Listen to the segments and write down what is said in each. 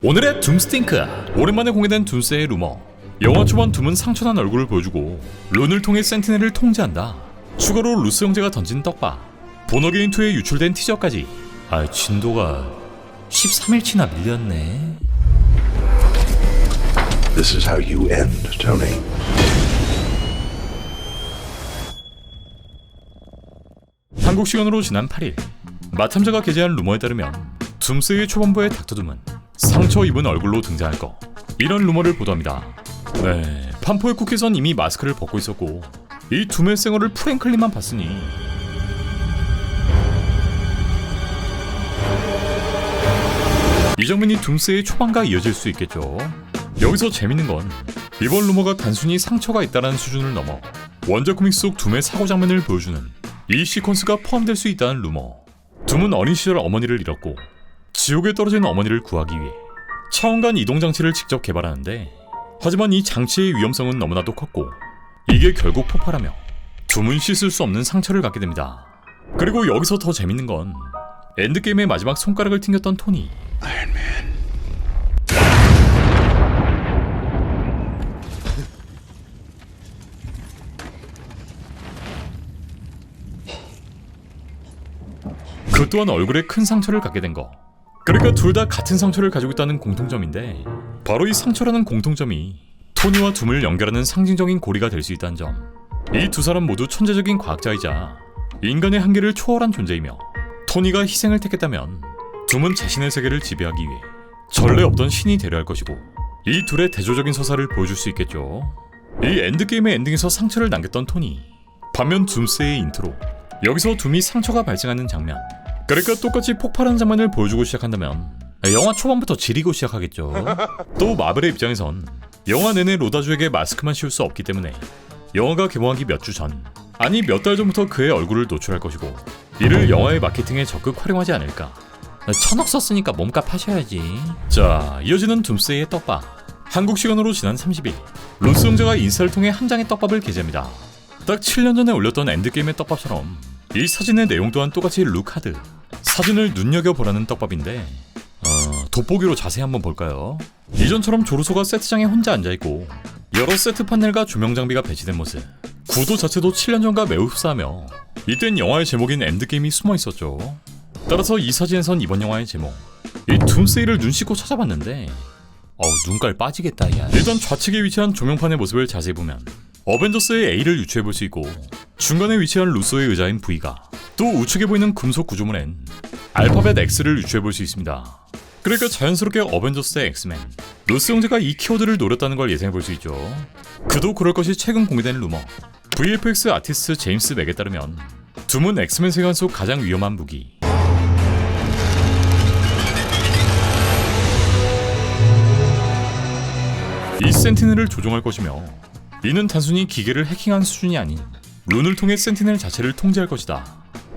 오늘의 둠스팅크. 오랜만에 공개된 둠스의 루머. 영화 초반 둠은 상처난 얼굴을 보여주고 룬을 통해 센티넬을 통제한다. 추가로 루스 형제가 던진 떡밥, 보너게인2에 유출된 티저까지. 진도가 13일치나 밀렸네. This is how you end, Tony. 한국 시간으로 지난 8일, 마탐자가 게재한 루머에 따르면 둠스의 초반부의 닥터둠은 상처 입은 얼굴로 등장할 거, 이런 루머를 보도합니다. 네, 판포의 쿠키선 이미 마스크를 벗고 있었고 이 둠의 생얼을 프랭클린만 봤으니 이 장면이 둠스의 초반과 이어질 수 있겠죠. 여기서 재밌는 건 이번 루머가 단순히 상처가 있다는 수준을 넘어 원작 코믹스 속 둠의 사고 장면을 보여주는 이 시퀀스가 포함될 수 있다는 루머. 둠은 어린 시절 어머니를 잃었고 지옥에 떨어진 어머니를 구하기 위해 차원간 이동 장치를 직접 개발하는데, 하지만 이 장치의 위험성은 너무나도 컸고 이게 결국 폭발하며 둠은 씻을 수 없는 상처를 갖게 됩니다. 그리고 여기서 더 재밌는 건 엔드게임의 마지막 손가락을 튕겼던 토니. 그 또한 얼굴에 큰 상처를 갖게 된 거. 그러니까 둘 다 같은 상처를 가지고 있다는 공통점인데, 바로 이 상처라는 공통점이 토니와 둠을 연결하는 상징적인 고리가 될 수 있다는 점. 이 두 사람 모두 천재적인 과학자이자 인간의 한계를 초월한 존재이며, 토니가 희생을 택했다면 둠은 자신의 세계를 지배하기 위해 전례 없던 신이 되려 할 것이고, 이 둘의 대조적인 서사를 보여줄 수 있겠죠. 이 엔드게임의 엔딩에서 상처를 남겼던 토니, 반면 둠스의 인트로, 여기서 둠이 상처가 발생하는 장면, 그러니까 똑같이 폭발하는 장면을 보여주고 시작한다면 영화 초반부터 지리고 시작하겠죠. 또 마블의 입장에선 영화 내내 로다주에게 마스크만 씌울 수 없기 때문에 영화가 개봉하기 몇 주 전, 아니 몇 달 전부터 그의 얼굴을 노출할 것이고, 이를 영화의 마케팅에 적극 활용하지 않을까. 1000억 썼으니까 몸값 하셔야지. 자, 이어지는 둠스의 떡밥. 한국 시간으로 지난 30일 루스 형제가 인스타를 통해 한 장의 떡밥을 게재합니다. 딱 7년 전에 올렸던 엔드게임의 떡밥처럼 이 사진의 내용 또한 똑같이 룩하드, 사진을 눈여겨보라는 떡밥인데, 돋보기로 자세히 한번 볼까요? 이전처럼 조르소가 세트장에 혼자 앉아있고 여러 세트 판넬과 조명 장비가 배치된 모습, 구도 자체도 7년 전과 매우 흡사하며 이땐 영화의 제목인 엔드게임이 숨어있었죠. 따라서 이 사진에선 이번 영화의 제목, 이 둠스데이를 눈 씻고 찾아봤는데 눈깔 빠지겠다 야. 일단 좌측에 위치한 조명판의 모습을 자세히 보면 어벤져스의 A를 유추해볼 수 있고, 중간에 위치한 루소의 의자인 V가, 또 우측에 보이는 금속 구조물엔 알파벳 X를 유추해볼 수 있습니다. 그러니까 자연스럽게 어벤져스의 엑스맨, 루스 형제가 이 키워드를 노렸다는 걸 예상해볼 수 있죠. 그도 그럴 것이 최근 공개된 루머. VFX 아티스트 제임스 맥에 따르면 둠은 엑스맨 세계관 속 가장 위험한 무기, 이 센티넬을 조종할 것이며, 이는 단순히 기계를 해킹한 수준이 아닌 룬을 통해 센티넬 자체를 통제할 것이다.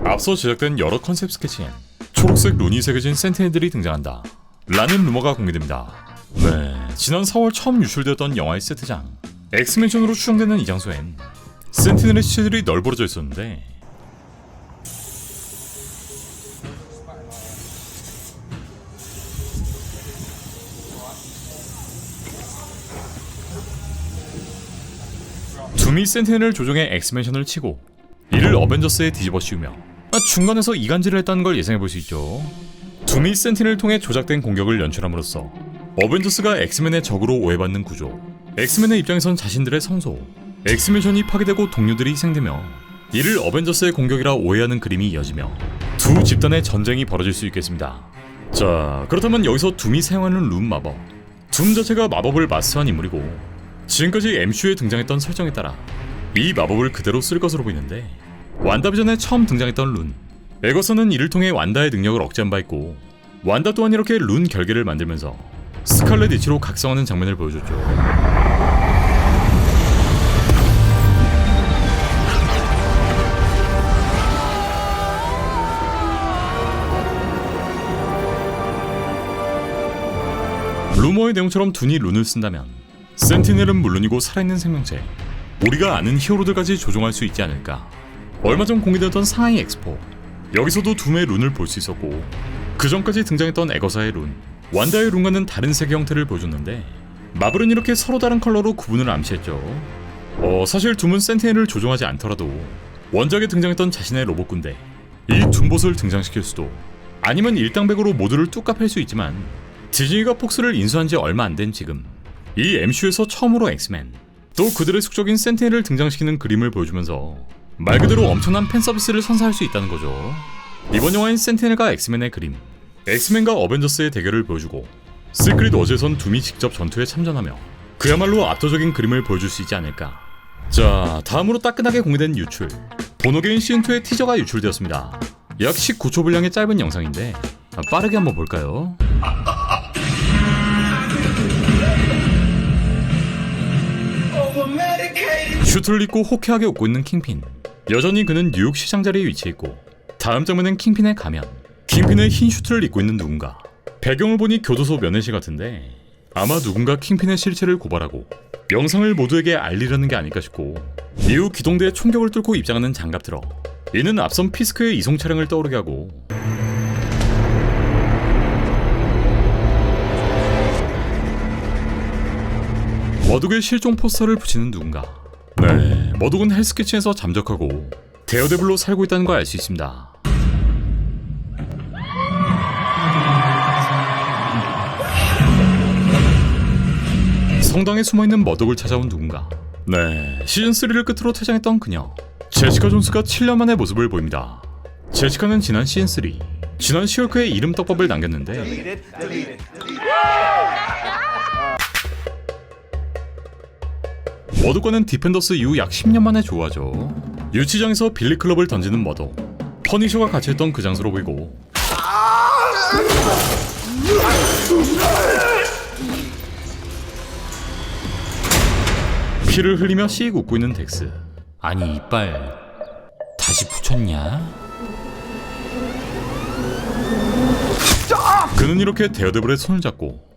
앞서 제작된 여러 컨셉 스케치엔 초록색 룬이 새겨진 센티넬들이 등장한다 라는 루머가 공개됩니다. 네, 지난 4월 처음 유출되었던 영화의 세트장 엑스맨션으로 추정되는 이 장소엔 센티넬의 시체들이 널브러져 있었는데, 둠이 센티넬을 조종해 엑스맨션을 치고 이를 어벤져스에 뒤집어 씌우며 중간에서 이간질을 했다는 걸 예상해볼 수 있죠. 둠이 센티넬을 통해 조작된 공격을 연출함으로써 어벤져스가 엑스맨의 적으로 오해받는 구조, 엑스맨의 입장에선 자신들의 성소, 엑스맨션이 파괴되고 동료들이 희생되며 이를 어벤져스의 공격이라 오해하는 그림이 이어지며 두 집단의 전쟁이 벌어질 수 있겠습니다. 자, 그렇다면 여기서 둠이 사용하는 룬 마법, 둠 자체가 마법을 마스터한 인물이고 지금까지 MCU에 등장했던 설정에 따라 이 마법을 그대로 쓸 것으로 보이는데, 완다비전에 처음 등장했던 룬, 에거서는 이를 통해 완다의 능력을 억제한 바 있고, 완다 또한 이렇게 룬 결계를 만들면서 스칼렛 위치로 각성하는 장면을 보여줬죠. 루머의 내용처럼 둔이 룬을 쓴다면 센티넬은 물론이고 살아있는 생명체, 우리가 아는 히어로들까지 조종할 수 있지 않을까. 얼마 전 공개되었던 상하이 엑스포, 여기서도 둠의 룬을 볼 수 있었고, 그 전까지 등장했던 에거사의 룬, 완다의 룬과는 다른 세계 형태를 보여줬는데 마블은 이렇게 서로 다른 컬러로 구분을 암시했죠. 사실 둠은 센티넬을 조종하지 않더라도 원작에 등장했던 자신의 로봇군대 이 둠봇을 등장시킬 수도, 아니면 일당백으로 모두를 뚝 갚을 수 있지만 디즈니가 폭스를 인수한 지 얼마 안 된 지금 이 MCU에서 처음으로 엑스맨, 또 그들의 숙적인 센티넬을 등장시키는 그림을 보여주면서 말 그대로 엄청난 팬서비스를 선사할 수 있다는 거죠. 이번 영화인 센티넬과 엑스맨의 그림, 엑스맨과 어벤져스의 대결을 보여주고 시크릿 워즈에선 둠이 직접 전투에 참전하며 그야말로 압도적인 그림을 보여줄 수 있지 않을까. 자, 다음으로 따끈하게 공개된 유출, 보노게인 시즌2의 티저가 유출되었습니다. 약 19초 분량의 짧은 영상인데 빠르게 한번 볼까요? 슈트를 입고 호쾌하게 웃고 있는 킹핀. 여전히 그는 뉴욕 시장 자리에 위치해있고, 다음 장면은 킹핀의 가면, 킹핀의 흰 슈트를 입고 있는 누군가. 배경을 보니 교도소 면회실 같은데 아마 누군가 킹핀의 실체를 고발하고 영상을 모두에게 알리려는 게 아닐까 싶고, 이후 기동대의 총격을 뚫고 입장하는 장갑 들어 이는 앞선 피스크의 이송 차량을 떠오르게 하고, 머독의 실종 포스터를 붙이는 누군가. 네, 머독은 헬스키친에서 잠적하고 데어데블로 살고 있다는 걸 알 수 있습니다. 성당에 숨어있는 머독을 찾아온 누군가. 네, 시즌3를 끝으로 퇴장했던 그녀 제시카 존스가 7년 만의 모습을 보입니다. 제시카는 지난 시즌3, 지난 시어크의 이름 떡밥을 남겼는데 머독과는 디펜더스 이후 약 10년 만에 조화죠. 유치장에서 빌리 클럽을 던지는 머독, 퍼니셔가 같이 했던 그 장소로 보이고, 피를 흘리며 씩 웃고 있는 덱스. 아니 이빨 다시 붙였냐? 그는 이렇게 데어데블의 손을 잡고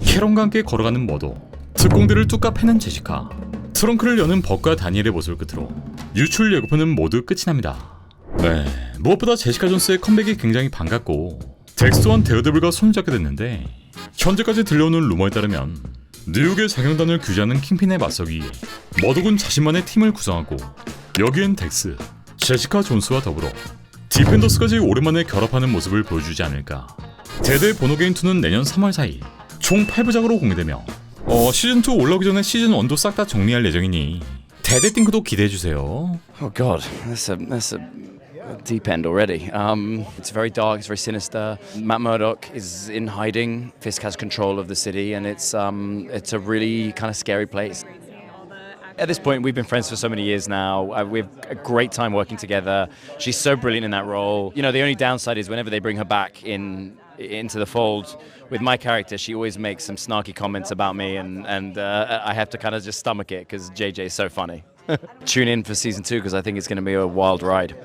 캐런과 함께 걸어가는 머독, 특공대를 뚝까 패는 제시카, 트렁크를 여는 벅과 다니엘의 모습을 끝으로 유출 예고편은 모두 끝이 납니다. 네, 무엇보다 제시카 존스의 컴백이 굉장히 반갑고, 덱스 또한 데어데블과 손을 잡게 됐는데, 현재까지 들려오는 루머에 따르면 뉴욕의 자경단을 규제하는 킹핀에 맞서기 위해 머독은 자신만의 팀을 구성하고, 여기엔 덱스, 제시카 존스와 더불어 디펜더스까지 오랜만에 결합하는 모습을 보여주지 않을까. 대대 보노게인2는 내년 3월 4일 총 8부작으로 공개되며 시즌2 올라오기 전에 시즌1도 싹 다 정리할 예정이니 대대 띵크도 기대해주세요. Oh God, that's a deep end already. It's very dark, it's very sinister. Matt Murdock is in hiding. Fisk has control of the city, and it's a really kind of scary place. At this point, we've been friends for so many years now. We've a great time working together. She's so brilliant in that role. You know, the only downside is whenever they bring her back into the fold with my character, she always makes some snarky comments about me, and I have to kind of just stomach it because JJ is so funny. Tune in for season 2 because I think it's going to be a wild ride.